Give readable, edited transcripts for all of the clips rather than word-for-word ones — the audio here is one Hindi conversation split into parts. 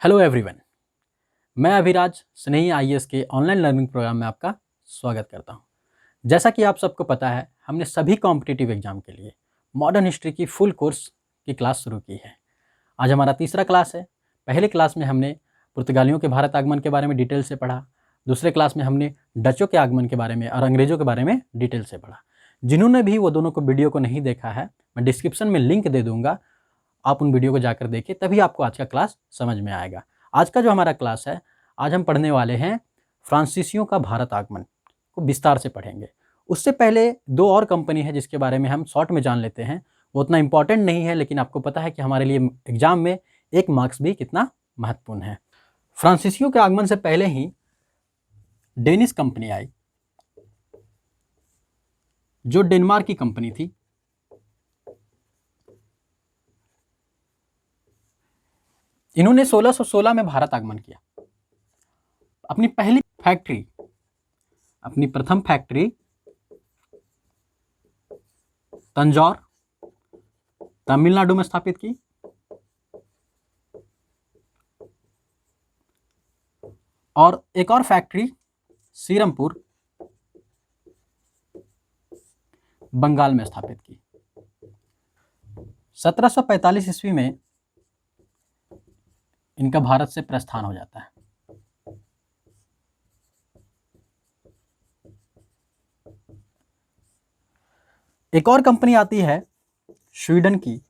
हेलो एवरीवन, मैं अभिराज स्नेही आईएएस के ऑनलाइन लर्निंग प्रोग्राम में आपका स्वागत करता हूं। जैसा कि आप सबको पता है, हमने सभी कॉम्पिटिटिव एग्जाम के लिए मॉडर्न हिस्ट्री की फुल कोर्स की क्लास शुरू की है। आज हमारा तीसरा क्लास है। पहले क्लास में हमने पुर्तगालियों के भारत आगमन के बारे में डिटेल से पढ़ा। दूसरे क्लास में हमने डचों के आगमन के बारे में और अंग्रेज़ों के बारे में डिटेल से पढ़ा। जिन्होंने भी वो दोनों को वीडियो को नहीं देखा है, मैं डिस्क्रिप्शन में लिंक दे दूँगा, आप उन वीडियो को जाकर देखिए, तभी आपको आज का क्लास समझ में आएगा। आज का जो हमारा क्लास है, आज हम पढ़ने वाले हैं फ्रांसीसियों का भारत आगमन को विस्तार से पढ़ेंगे। उससे पहले दो और कंपनी है जिसके बारे में हम शॉर्ट में जान लेते हैं। वो उतना इंपॉर्टेंट नहीं है, लेकिन आपको पता है कि हमारे लिए एग्जाम में एक मार्क्स भी कितना महत्वपूर्ण है। फ्रांसीसियों के आगमन से पहले ही डेनिश कंपनी आई, जो डेनमार्क की कंपनी थी। इन्होंने 1616 में भारत आगमन किया। अपनी प्रथम फैक्ट्री तंजौर, तमिलनाडु में स्थापित की और एक और फैक्ट्री सीरमपुर, बंगाल में स्थापित की। 1745 ईस्वी में इनका भारत से प्रस्थान हो जाता है। एक और कंपनी आती है स्वीडन की,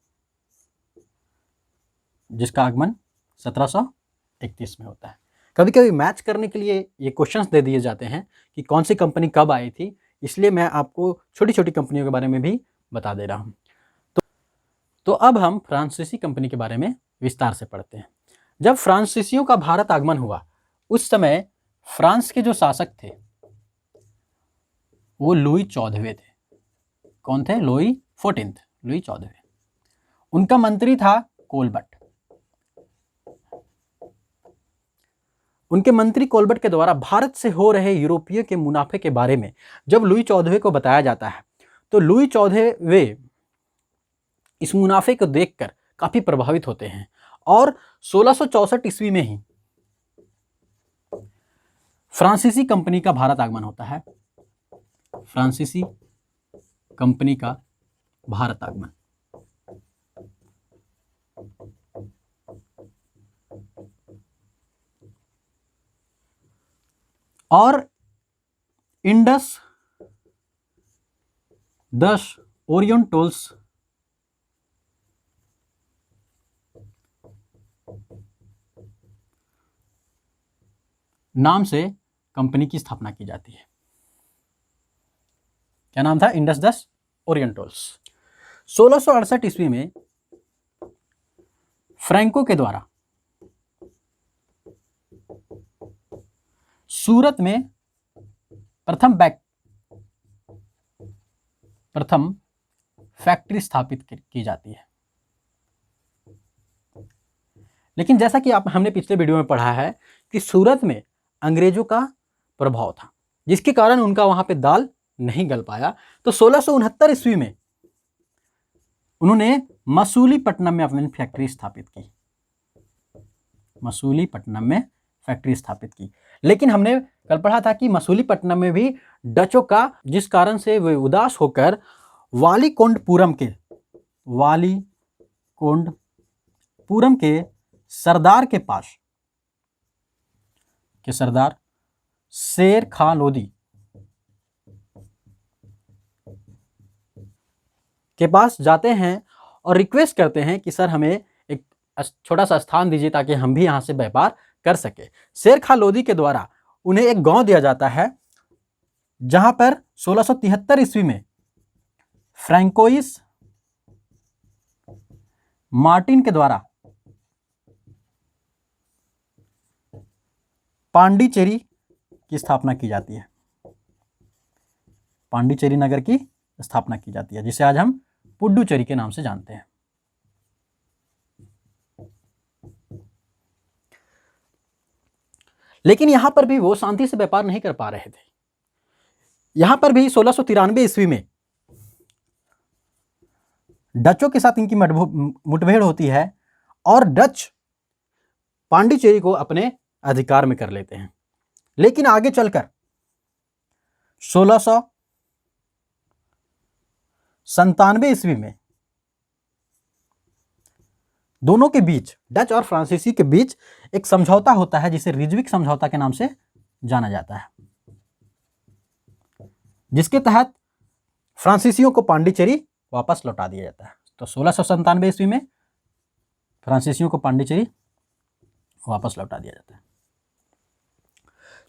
जिसका आगमन 1731 में होता है। कभी कभी मैच करने के लिए ये क्वेश्चंस दे दिए जाते हैं कि कौन सी कंपनी कब आई थी, इसलिए मैं आपको छोटी छोटी कंपनियों के बारे में भी बता दे रहा हूं। तो अब हम फ्रांसीसी कंपनी के बारे में विस्तार से पढ़ते हैं। जब फ्रांसीसियों का भारत आगमन हुआ, उस समय फ्रांस के जो शासक थे वो लुई 14वें थे। कौन थे? लुई 14वें। उनका मंत्री था कोलबर्ट। उनके मंत्री कोलबर्ट के द्वारा भारत से हो रहे यूरोपीय के मुनाफे के बारे में जब लुई 14वें को बताया जाता है, तो लुई 14वें इस मुनाफे को देखकर काफी प्रभावित होते हैं और 1664 ईस्वी में ही फ्रांसीसी कंपनी का भारत आगमन होता है। फ्रांसीसी कंपनी का भारत आगमन। और इंडस 10 ओरिएंटल्स नाम से कंपनी की स्थापना की जाती है। क्या नाम था? Indus 10 orientals. 1668 ईस्वी में फ्रैंको के द्वारा सूरत में प्रथम फैक्ट्री स्थापित की जाती है। लेकिन जैसा कि हमने पिछले वीडियो में पढ़ा है कि सूरत में अंग्रेजों का प्रभाव था, जिसके कारण उनका वहां पे दाल नहीं गल पाया। तो 1669 ईस्वी में उन्होंने मसूलीपट्टनम में अपनी फैक्ट्री स्थापित की। मसूलीपट्टनम में फैक्ट्री स्थापित की। लेकिन हमने कल पढ़ा था कि मसूलीपट्टनम में भी डचों का, जिस कारण से वे उदास होकर वालीकोंडपुरम के सरदार के पास के सरदार शेर खां लोदी के पास जाते हैं और रिक्वेस्ट करते हैं कि सर हमें एक छोटा सा स्थान दीजिए ताकि हम भी यहां से व्यापार कर सके। शेर खां लोदी के द्वारा उन्हें एक गांव दिया जाता है, जहां पर 1673 ईस्वी में फ्रैंकोइस मार्टिन के द्वारा पांडिचेरी की स्थापना की जाती है। पांडिचेरी नगर की स्थापना की जाती है, जिसे आज हम पुडुचेरी के नाम से जानते हैं। लेकिन यहां पर भी वो शांति से व्यापार नहीं कर पा रहे थे। यहां पर भी 1693 ईस्वी में डचों के साथ इनकी मुठभेड़ होती है और डच पांडिचेरी को अपने अधिकार में कर लेते हैं। लेकिन आगे चलकर 1697 ईस्वी में दोनों के बीच, डच और फ्रांसीसी के बीच एक समझौता होता है जिसे रिजविक समझौता के नाम से जाना जाता है, जिसके तहत फ्रांसीसियों को पांडिचेरी वापस लौटा दिया जाता है। तो 1697 ईस्वी में फ्रांसीसियों को पांडिचेरी वापस लौटा दिया जाता है।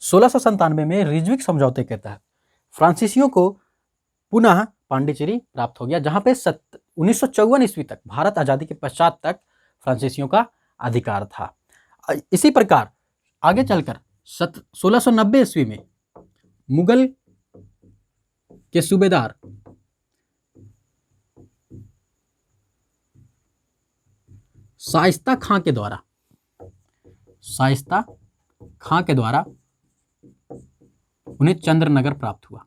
1697 में रिजविक समझौते के तहत फ्रांसीसियों को पुनः पांडिचेरी प्राप्त हो गया, जहां पे 1954 ईस्वी तक, भारत आज़ादी के पश्चात तक फ्रांसीसियों का अधिकार था। इसी प्रकार आगे चलकर 1690 ईस्वी में मुगल के सूबेदार शाइस्ता खां के द्वारा उन्हें चंद्रनगर प्राप्त हुआ।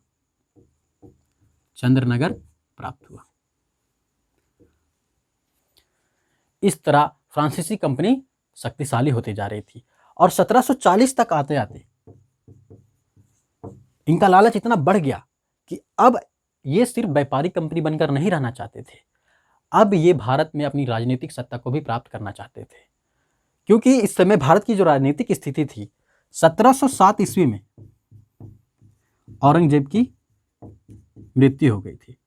इस तरह फ्रांसीसी कंपनी शक्तिशाली होती जा रही थी और 1740 तक आते आते इनका लालच इतना बढ़ गया कि अब ये सिर्फ व्यापारिक कंपनी बनकर नहीं रहना चाहते थे, अब ये भारत में अपनी राजनीतिक सत्ता को भी प्राप्त करना चाहते थे। क्योंकि इस समय भारत की जो राजनीतिक स्थिति थी, 1707 ईस्वी में औरंगजेब की मृत्यु हो गई थी,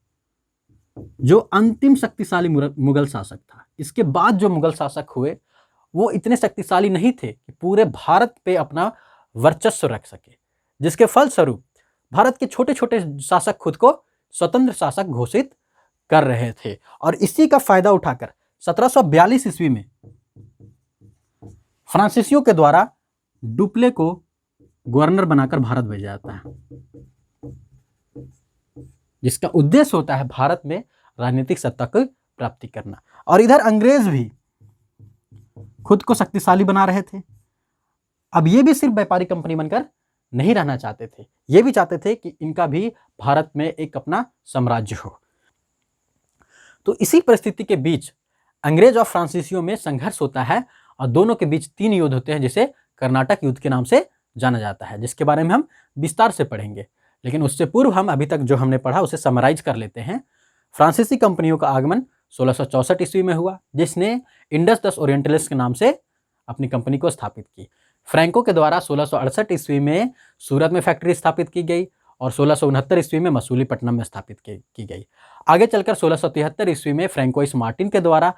जो अंतिम शक्तिशाली मुगल शासक था। इसके बाद जो मुगल शासक हुए वो इतने शक्तिशाली नहीं थे कि पूरे भारत पे अपना वर्चस्व रख सके, जिसके फलस्वरूप भारत के छोटे छोटे शासक खुद को स्वतंत्र शासक घोषित कर रहे थे। और इसी का फायदा उठाकर 1742 ईस्वी में फ्रांसीसियों के द्वारा डुप्ले को गवर्नर बनाकर भारत भेजा जाता है, जिसका उद्देश्य होता है भारत में राजनीतिक सत्ता की प्राप्ति करना। और इधर अंग्रेज भी खुद को शक्तिशाली बना रहे थे। अब ये भी सिर्फ व्यापारिक कंपनी बनकर नहीं रहना चाहते थे, ये भी चाहते थे कि इनका भी भारत में एक अपना साम्राज्य हो। तो इसी परिस्थिति के बीच अंग्रेज और फ्रांसीसियों में संघर्ष होता है और दोनों के बीच 3 युद्ध होते हैं, जिसे कर्नाटक युद्ध के नाम से जाना जाता है, जिसके बारे में हम विस्तार से पढ़ेंगे। लेकिन उससे पूर्व हम अभी तक जो हमने पढ़ा उसे समराइज कर लेते हैं। फ्रांसीसी कंपनियों का आगमन 1664 ईस्वी में हुआ, जिसने इंडस दस ओरिएंटलिस्ट के नाम से अपनी कंपनी को स्थापित की। फ्रैंको के द्वारा 1668 ईस्वी में सूरत में फैक्ट्री स्थापित की गई और 1669 ईस्वी में मसूलीपट्टनम में स्थापित की गई। आगे चलकर 1673 ईस्वी में फ्रैंकोइस मार्टिन के द्वारा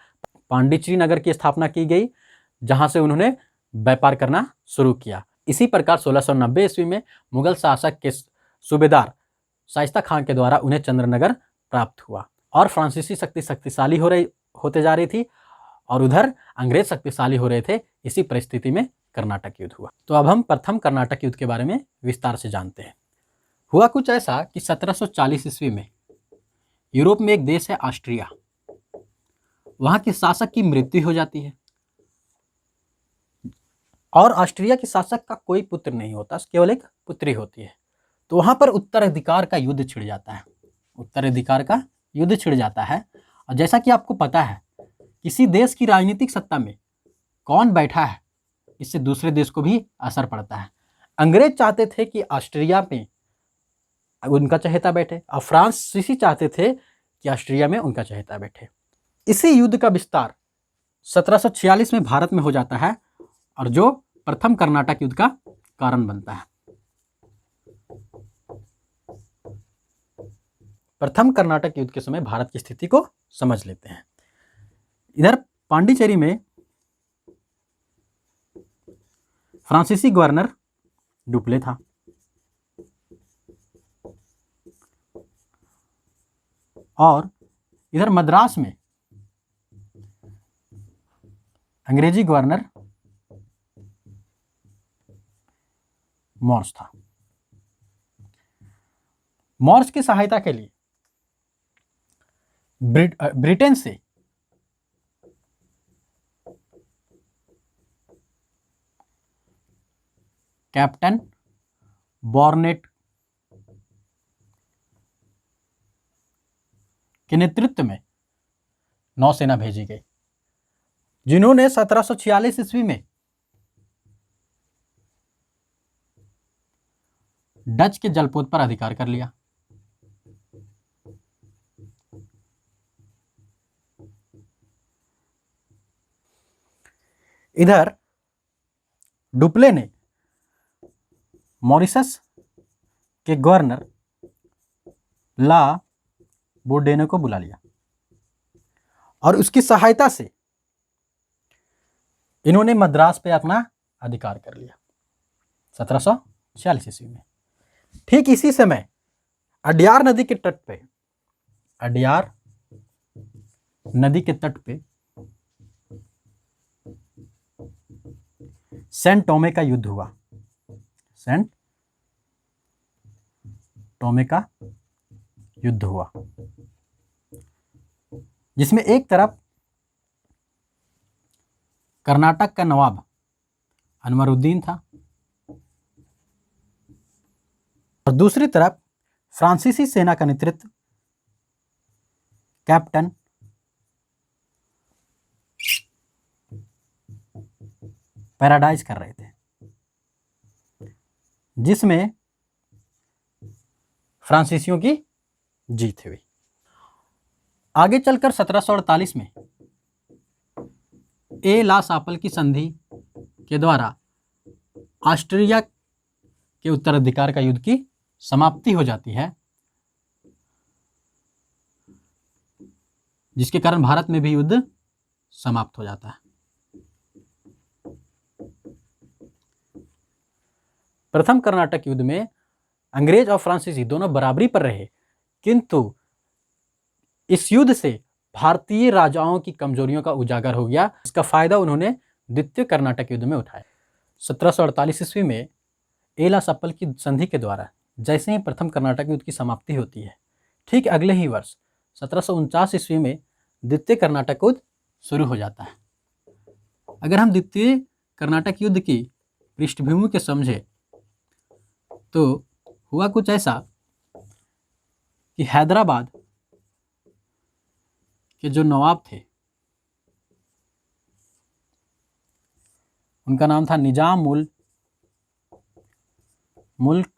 पांडिचेरी नगर की स्थापना की गई, जहां से उन्होंने व्यापार करना शुरू किया। इसी प्रकार 1690 ईस्वी में मुगल शासक के सूबेदार शाइस्ता खां के द्वारा उन्हें चंद्रनगर प्राप्त हुआ और फ्रांसीसी शक्तिशाली होते जा रही थी और उधर अंग्रेज शक्तिशाली हो रहे थे। इसी परिस्थिति में कर्नाटक युद्ध हुआ। तो अब हम प्रथम कर्नाटक युद्ध के बारे में विस्तार से जानते हैं। हुआ कुछ ऐसा कि 1740 ईस्वी में यूरोप में एक देश है ऑस्ट्रिया, वहां के शासक की मृत्यु हो जाती है और ऑस्ट्रिया के शासक का कोई पुत्र नहीं होता, केवल एक पुत्री होती है। तो वहां पर उत्तराधिकार का युद्ध छिड़ जाता है। और जैसा कि आपको पता है, किसी देश की राजनीतिक सत्ता में कौन बैठा है, इससे दूसरे देश को भी असर पड़ता है। अंग्रेज चाहते थे कि ऑस्ट्रिया में उनका चहेता बैठे और फ्रांसीसी चाहते थे कि ऑस्ट्रिया में उनका चहेता बैठे। इसी युद्ध का विस्तार 1746 में भारत में हो जाता है और जो प्रथम कर्नाटक युद्ध का कारण बनता है। प्रथम कर्नाटक युद्ध के समय भारत की स्थिति को समझ लेते हैं। इधर पांडिचेरी में फ्रांसीसी गवर्नर डुप्ले था और इधर मद्रास में अंग्रेजी गवर्नर मॉर्स था। मॉर्स की सहायता के लिए ब्रिटेन से कैप्टन बॉर्नेट के नेतृत्व में नौसेना भेजी गई, जिन्होंने 1746 ईस्वी में डच के जलपोत पर अधिकार कर लिया। इधर डुप्ले ने मॉरिशस के गवर्नर ला बोर्डेनो को बुला लिया और उसकी सहायता से इन्होंने मद्रास पे अपना अधिकार कर लिया 1746 ईस्वी में। ठीक इसी समय अड्यार नदी के तट पे, अड्यार नदी के तट पे सेंट टोमे का युद्ध हुआ। सेंट टोमे का युद्ध हुआ, जिसमें एक तरफ कर्नाटक का नवाब अनवरुद्दीन था और दूसरी तरफ फ्रांसीसी सेना का नेतृत्व कैप्टन पैराडाइज कर रहे थे, जिसमें फ्रांसीसियों की जीत हुई। आगे चलकर 1748 में ए ला सापल की संधि के द्वारा ऑस्ट्रिया के उत्तराधिकार का युद्ध की समाप्ति हो जाती है, जिसके कारण भारत में भी युद्ध समाप्त हो जाता है। प्रथम कर्नाटक युद्ध में अंग्रेज और फ्रांसीसी दोनों बराबरी पर रहे, किंतु इस युद्ध से भारतीय राजाओं की कमजोरियों का उजागर हो गया। इसका फायदा उन्होंने द्वितीय कर्नाटक युद्ध में उठाया। 1748 ईस्वी में एला सप्पल की संधि के द्वारा जैसे ही प्रथम कर्नाटक युद्ध की समाप्ति होती है, ठीक अगले ही वर्ष 1749 ईस्वी में द्वितीय कर्नाटक युद्ध शुरू हो जाता है। अगर हम द्वितीय कर्नाटक युद्ध की पृष्ठभूमि के समझे तो हुआ कुछ ऐसा कि हैदराबाद के जो नवाब थे, उनका नाम था निजाम मुल्क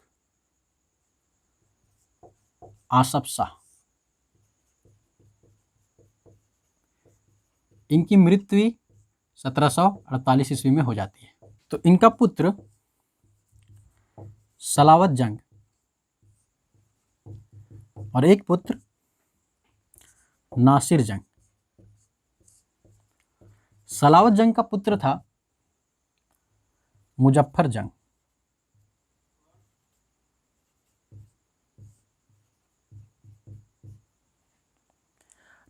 आसफ शाह। इनकी मृत्यु 1748 ईस्वी में हो जाती है। तो इनका पुत्र सलावत जंग और एक पुत्र नासिर जंग। सलावत जंग का पुत्र था मुजफ्फर जंग।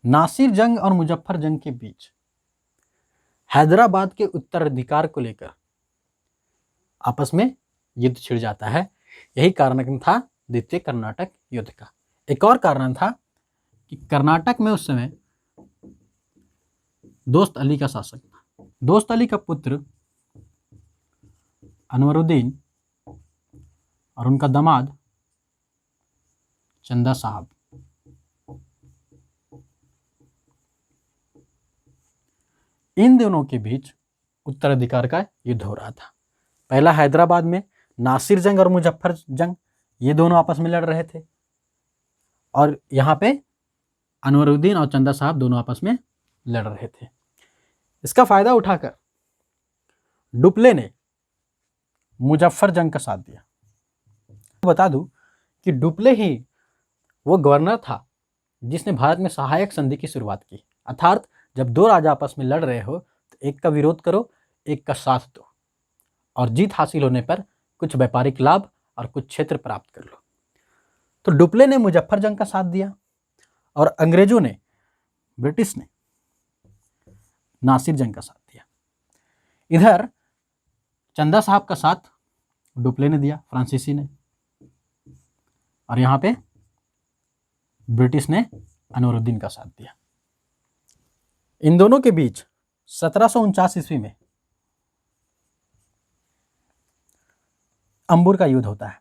नासिर जंग और मुजफ्फर जंग के बीच हैदराबाद के उत्तराधिकार को लेकर आपस में युद्ध छिड़ जाता है। यही कारण था द्वितीय कर्नाटक युद्ध का। एक और कारण था कि कर्नाटक में उस समय दोस्त अली का शासक था। दोस्त अली का पुत्र अनवरुद्दीन और उनका दामाद चंदा साहब, इन दोनों के बीच उत्तराधिकार का युद्ध हो रहा था। पहला हैदराबाद में नासिर जंग और मुजफ्फर जंग, ये दोनों आपस में लड़ रहे थे, और यहाँ पे अनवरुद्दीन और चंदा साहब दोनों आपस में लड़ रहे थे। इसका फायदा उठाकर डुप्ले ने मुजफ्फर जंग का साथ दिया। बता दूं कि डुप्ले ही वो गवर्नर था जिसने भारत में सहायक संधि की शुरुआत की, अर्थात जब दो राजा आपस में लड़ रहे हो तो एक का विरोध करो, एक का साथ दो, और जीत हासिल होने पर कुछ व्यापारिक लाभ और कुछ क्षेत्र प्राप्त कर लो। तो डुप्ले ने मुजफ्फर जंग का साथ दिया और अंग्रेजों ने, ब्रिटिश ने नासिर जंग का साथ दिया। इधर चंदा साहब का साथ डुप्ले ने दिया, फ्रांसीसी ने, और यहाँ पे ब्रिटिश ने अनवरुद्दीन का साथ दिया। इन दोनों के बीच 1749 ईस्वी में अंबुर का युद्ध होता है,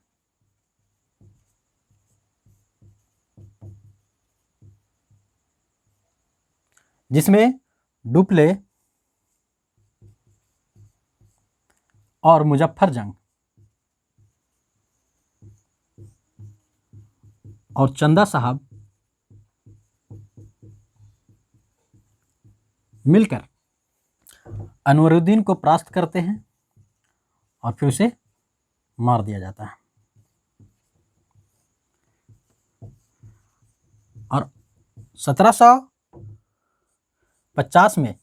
जिसमें डुप्ले और मुजफ्फर जंग और चंदा साहब मिलकर अनवरुद्दीन को परास्त करते हैं और फिर उसे मार दिया जाता है। और 1750 में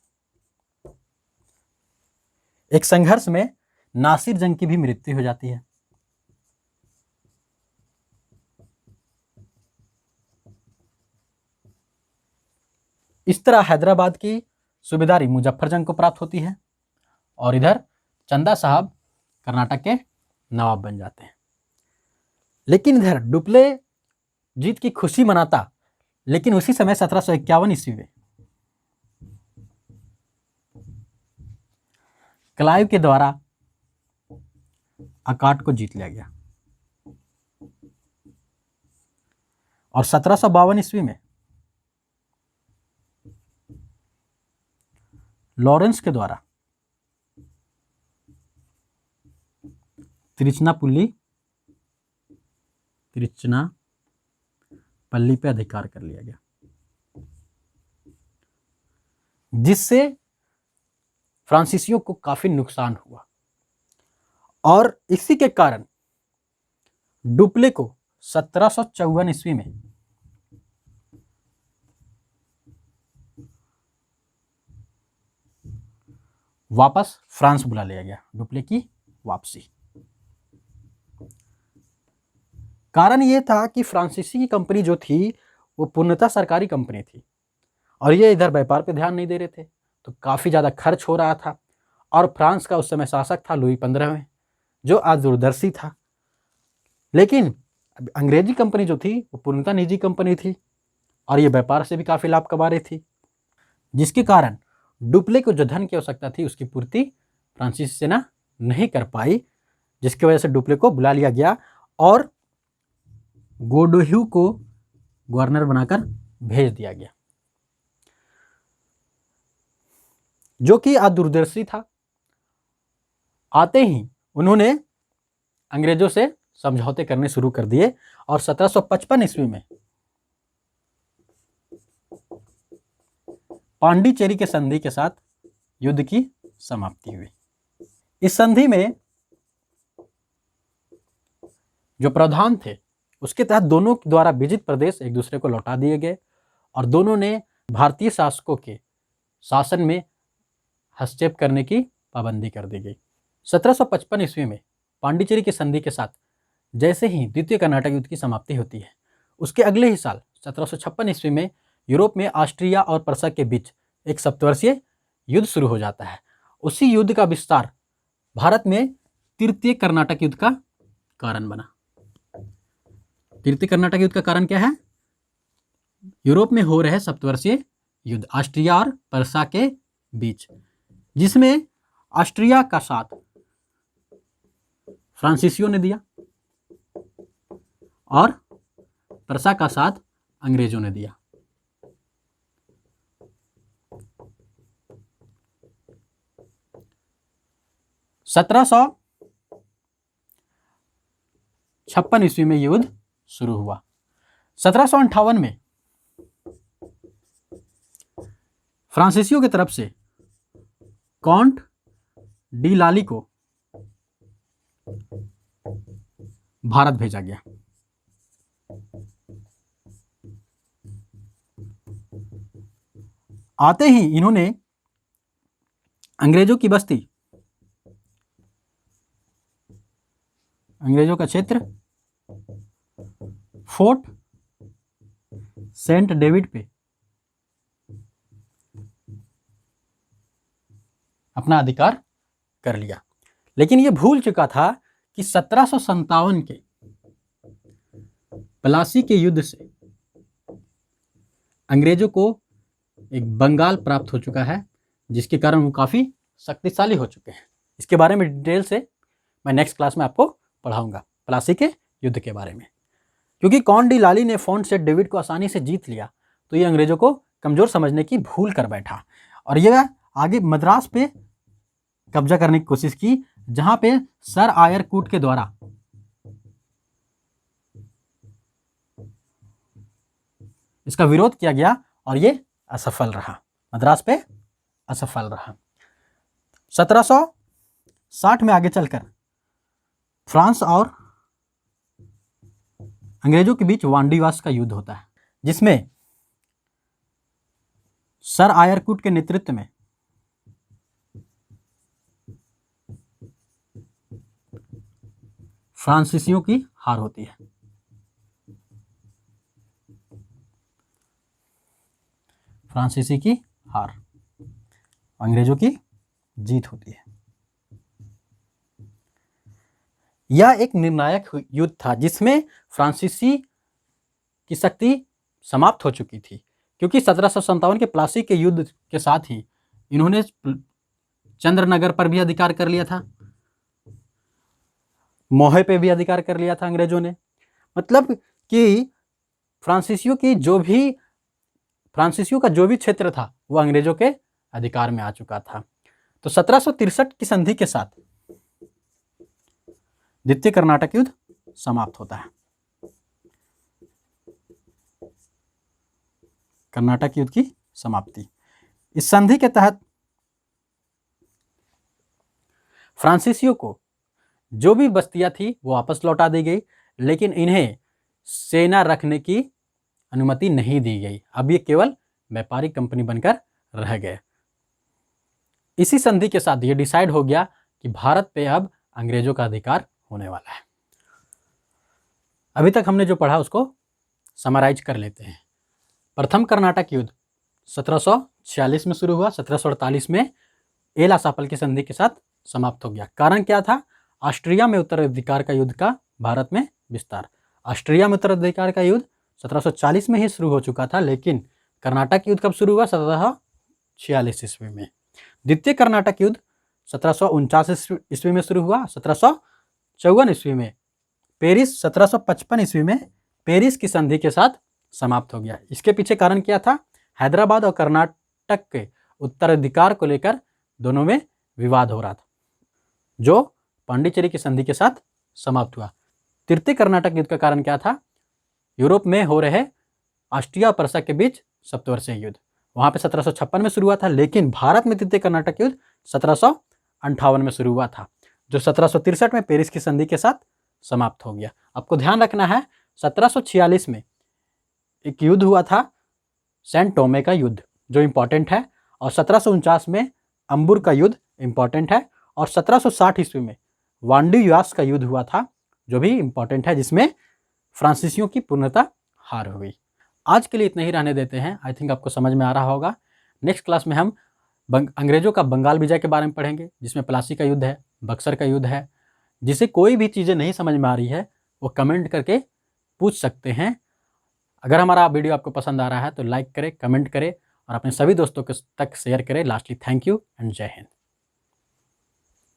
एक संघर्ष में नासिर जंग की भी मृत्यु हो जाती है। इस तरह हैदराबाद की सूबेदारी मुजफ्फर जंग को प्राप्त होती है और इधर चंदा साहब कर्नाटक के नवाब बन जाते हैं। लेकिन इधर डुप्ले जीत की खुशी मनाता, लेकिन उसी समय 1751 ईस्वी में क्लाइव के द्वारा अकाट को जीत लिया गया और 1752 ईस्वी में लॉरेंस के द्वारा तिरुचिनापल्ली पे अधिकार कर लिया गया, जिससे फ्रांसीसियों को काफी नुकसान हुआ और इसी के कारण डुप्ले को 1754 ईस्वी में वापस फ्रांस बुला लिया गया। डुप्ले की वापसी कारण यह था कि फ्रांसीसी की कंपनी जो थी वो पूर्णतः सरकारी कंपनी थी और ये इधर व्यापार पे ध्यान नहीं दे रहे थे, तो काफ़ी ज़्यादा खर्च हो रहा था। और फ्रांस का उस समय शासक था लुई 15वें, जो आज दूरदर्शी था। लेकिन अंग्रेजी कंपनी जो थी वो पूर्णतः निजी कंपनी थी और ये व्यापार से भी काफ़ी लाभ कमा रही थी, जिसके कारण डुप्ले को जो धन की आवश्यकता थी उसकी पूर्ति फ्रांसीसी सेना नहीं कर पाई, जिसकी वजह से डुप्ले को बुला लिया गया और गोडोह्यू को गवर्नर बनाकर भेज दिया गया, जो कि आज दूरदर्शी था। आते ही उन्होंने अंग्रेजों से समझौते करने शुरू कर दिए और 1755 ईस्वी में पांडिचेरी के संधि के साथ युद्ध की समाप्ति हुई। इस संधि में जो प्रावधान थे उसके तहत दोनों द्वारा विजित प्रदेश एक दूसरे को लौटा दिए गए और दोनों ने भारतीय शासकों के शासन में हस्तक्षेप करने की पाबंदी कर दी गई। 1755 ईस्वी में पांडिचेरी की संधि के साथ जैसे ही द्वितीय कर्नाटक युद्ध की समाप्ति होती है, उसके अगले ही साल 1756 ईस्वी में यूरोप में ऑस्ट्रिया और प्रसा के बीच एक सप्तवर्षीय युद्ध शुरू हो जाता है। उसी युद्ध का विस्तार भारत में तृतीय कर्नाटक युद्ध का कारण बना। तृतीय कर्नाटक युद्ध का कारण क्या है? यूरोप में हो रहे सप्तवर्षीय युद्ध ऑस्ट्रिया और प्रसा के बीच, जिसमें ऑस्ट्रिया का साथ फ्रांसीसियों ने दिया और प्रसा का साथ अंग्रेजों ने दिया। सत्रह 1756 ईस्वी में युद्ध शुरू हुआ। 1758 में फ्रांसीसियों की तरफ से काउंट डी लाली को भारत भेजा गया। आते ही इन्होंने अंग्रेजों की बस्ती, अंग्रेजों का क्षेत्र फोर्ट सेंट डेविड पे अपना अधिकार कर लिया। लेकिन यह भूल चुका था कि 1757 के प्लासी के युद्ध से अंग्रेजों को एक बंगाल प्राप्त हो चुका है, जिसके कारण वो काफ़ी शक्तिशाली हो चुके हैं। इसके बारे में डिटेल से मैं नेक्स्ट क्लास में आपको पढ़ाऊंगा, प्लासी के युद्ध के बारे में। क्योंकि काउंट डी लाली ने फोर्ट सेंट डेविड को आसानी से जीत लिया, तो ये अंग्रेजों को कमज़ोर समझने की भूल कर बैठा और यह आगे मद्रास पे कब्जा करने की कोशिश की, जहां पे सर आयर कूट के द्वारा इसका विरोध किया गया और ये असफल रहा, मद्रास पे असफल रहा। 1760 में आगे चलकर फ्रांस और अंग्रेजों के बीच वांडीवास का युद्ध होता है, जिसमें सर आयरकुट के नेतृत्व में फ्रांसीसियों की हार होती है। फ्रांसीसी की हार, अंग्रेजों की जीत होती है। यह एक निर्णायक युद्ध था जिसमें फ्रांसीसी की शक्ति समाप्त हो चुकी थी, क्योंकि 1757 के प्लासी के युद्ध के साथ ही इन्होंने चंद्रनगर पर भी अधिकार कर लिया था, मोहे पे भी अधिकार कर लिया था अंग्रेजों ने। मतलब कि फ्रांसीसियों का जो भी क्षेत्र था वो अंग्रेजों के अधिकार में आ चुका था। तो 1763 की संधि के साथ द्वितीय कर्नाटक युद्ध समाप्त होता है। कर्नाटक युद्ध की समाप्ति। इस संधि के तहत फ्रांसीसियों को जो भी बस्तियां थी वो वापस लौटा दी गई, लेकिन इन्हें सेना रखने की अनुमति नहीं दी गई। अब ये केवल व्यापारिक कंपनी बनकर रह गए। इसी संधि के साथ ये डिसाइड हो गया कि भारत पे अब अंग्रेजों का अधिकार होने वाला है। अभी तक हमने जो पढ़ा उसको समराइज कर लेते हैं। प्रथम कर्नाटक युद्ध 1746 में शुरू हुआ, 1748 में एला-सापल की संधि के साथ समाप्त हो गया। कारण क्या था? ऑस्ट्रिया में उत्तराधिकार का युद्ध का भारत में विस्तार। ऑस्ट्रिया में उत्तराधिकार का युद्ध 1740 में ही शुरू हो चुका था, लेकिन कर्नाटक युद्ध कब शुरू हुआ? 1746 ईस्वी में। द्वितीय कर्नाटक युद्ध 1749 ईस्वी में शुरू हुआ। 1754 ईस्वी में पेरिस 1755 ईस्वी में पेरिस की संधि के साथ समाप्त हो गया। इसके पीछे कारण क्या था? हैदराबाद और कर्नाटक के उत्तराधिकार को लेकर दोनों में विवाद हो रहा था, जो पांडिचेरी की संधि के साथ समाप्त हुआ। तृतीय कर्नाटक युद्ध का कारण क्या था? यूरोप में हो रहे ऑस्ट्रिया और प्रसा के बीच सप्तवर्षीय युद्ध। वहां पे 1756 में शुरू हुआ था, लेकिन भारत में तृतीय कर्नाटक युद्ध 1758 में शुरू हुआ था, जो 1763 में पेरिस की संधि के साथ समाप्त हो गया। आपको ध्यान रखना है, 1746 में एक युद्ध हुआ था, सेंट टोमे का युद्ध, जो इंपॉर्टेंट है, और 1749 में अंबुर का युद्ध इंपॉर्टेंट है, और 1760 ईस्वी में वांडीवास का युद्ध हुआ था, जो भी इंपॉर्टेंट है, जिसमें फ्रांसीसियों की पूर्णतः हार हो गई। आज के लिए इतना ही रहने देते हैं। आई थिंक आपको समझ में आ रहा होगा। नेक्स्ट क्लास में हम अंग्रेजों का बंगाल विजय के बारे में पढ़ेंगे, जिसमें प्लासी का युद्ध है, बक्सर का युद्ध है। जिसे कोई भी चीज़ें नहीं समझ में आ रही है वो कमेंट करके पूछ सकते हैं। अगर हमारा वीडियो आपको पसंद आ रहा है तो लाइक करें, कमेंट करें और अपने सभी दोस्तों के तक शेयर करें। लास्टली थैंक यू एंड जय हिंद।